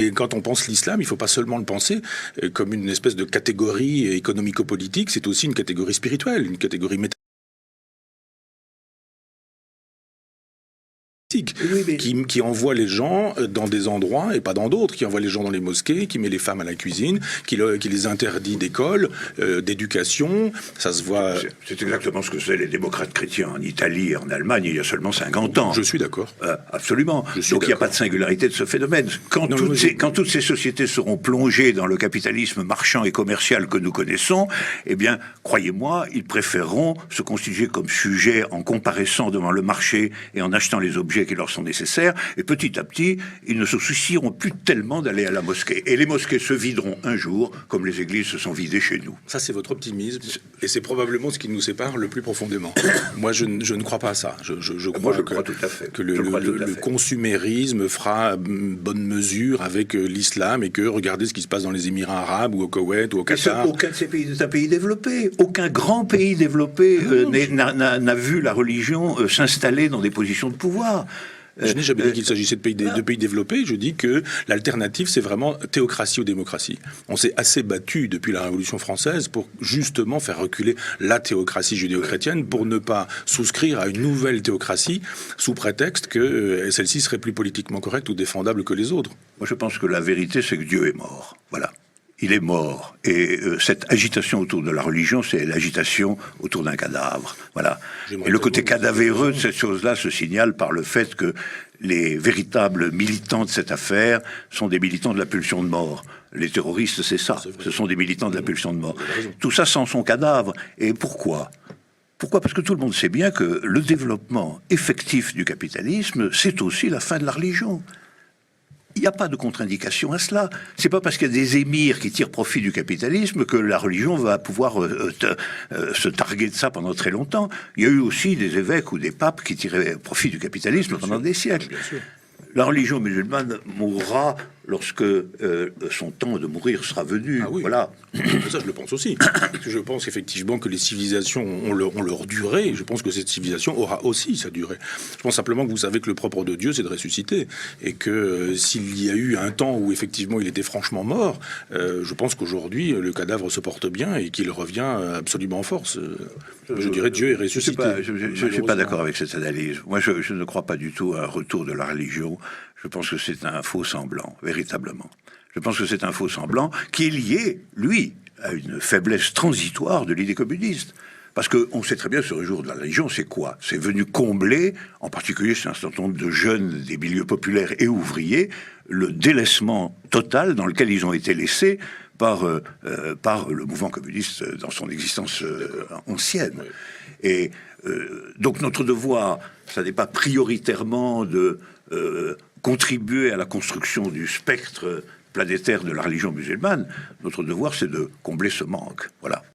Et quand on pense l'islam, il ne faut pas seulement le penser comme une espèce de catégorie économico-politique, c'est aussi une catégorie spirituelle, une catégorie métaphysique. Oui, mais... qui envoie les gens dans des endroits et pas dans d'autres, qui envoie les gens dans les mosquées, qui met les femmes à la cuisine, qui les interdit d'école, d'éducation, ça se voit... C'est exactement ce que faisaient les démocrates chrétiens en Italie et en Allemagne il y a seulement 50 ans. Je suis d'accord. Absolument. Donc il n'y a pas de singularité de ce phénomène. Quand toutes ces sociétés seront plongées dans le capitalisme marchand et commercial que nous connaissons, eh bien, croyez-moi, ils préféreront se constituer comme sujet en comparaissant devant le marché et en achetant les objets qui leur sont nécessaires, et petit à petit, ils ne se soucieront plus tellement d'aller à la mosquée. Et les mosquées se videront un jour, comme les églises se sont vidées chez nous. Ça, c'est votre optimisme, et c'est probablement ce qui nous sépare le plus profondément. Moi, je ne crois pas à ça. Je crois tout à fait. Que le consumérisme fera bonne mesure avec l'islam, et que regardez ce qui se passe dans les Émirats arabes, ou au Koweït, ou au Qatar. Aucun de ces pays n'est un pays développé. Aucun grand pays développé n'a vu la religion s'installer dans des positions de pouvoir. Je n'ai jamais dit qu'il s'agissait de pays développés. Je dis que l'alternative, c'est vraiment théocratie ou démocratie. On s'est assez battu depuis la Révolution française pour justement faire reculer la théocratie judéo-chrétienne, pour ne pas souscrire à une nouvelle théocratie sous prétexte que celle-ci serait plus politiquement correcte ou défendable que les autres. Moi, je pense que la vérité, c'est que Dieu est mort. Voilà. Il est mort. Et cette agitation autour de la religion, c'est l'agitation autour d'un cadavre. Voilà. Et le côté cadavéreux de cette chose-là se signale par le fait que les véritables militants de cette affaire sont des militants de la pulsion de mort. Les terroristes, c'est ça. Ce sont des militants de la pulsion de mort. Tout ça sans son cadavre. Et pourquoi ? Pourquoi ? Parce que tout le monde sait bien que le développement effectif du capitalisme, c'est aussi la fin de la religion. Il n'y a pas de contre-indication à cela. C'est pas parce qu'il y a des émirs qui tirent profit du capitalisme que la religion va pouvoir se targuer de ça pendant très longtemps. Il y a eu aussi des évêques ou des papes qui tiraient profit du capitalisme pendant des siècles. La religion musulmane mourra lorsque son temps de mourir sera venu. Ah oui. Voilà. Ça, je le pense aussi. Je pense effectivement que les civilisations ont leur durée. Je pense que cette civilisation aura aussi sa durée. Je pense simplement que vous savez que le propre de Dieu, c'est de ressusciter. Et que s'il y a eu un temps où effectivement il était franchement mort, je pense qu'aujourd'hui, le cadavre se porte bien et qu'il revient absolument en force. Je dirais Dieu est ressuscité. Je ne suis pas d'accord avec cette analyse. Moi, je ne crois pas du tout à un retour de la religion. Je pense que c'est un faux semblant, véritablement. Je pense que c'est un faux semblant qui est lié, lui, à une faiblesse transitoire de l'idée communiste. Parce qu'on sait très bien, ce retour de la religion, c'est quoi ? C'est venu combler, en particulier chez un certain nombre de jeunes des milieux populaires et ouvriers, le délaissement total dans lequel ils ont été laissés par le mouvement communiste dans son existence ancienne. Et donc notre devoir, ça n'est pas prioritairement de contribuer à la construction du spectre planétaire de la religion musulmane. Notre devoir, c'est de combler ce manque. Voilà.